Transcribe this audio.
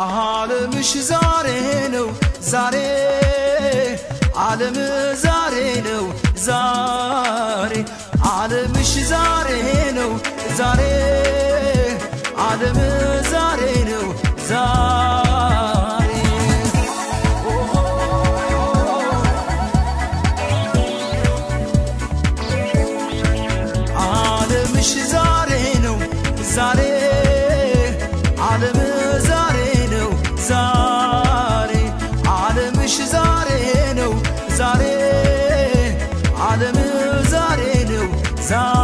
ዓለምሽ ዛሬ ነው ዛሬ ዓለም ዛሬ ነው ዛሬ ዓለምሽ ዛሬ ነው ዛሬ ዓለም ዛሬ ነው ዛሬ ዓለምሽ ዛሬ ነው ዛሬ ዓለም ዛሬ ነው ዛሬ ዓለምሽ ዛሬ ነው ዛሬ ዓለም ዛሬ ነው ዛሬ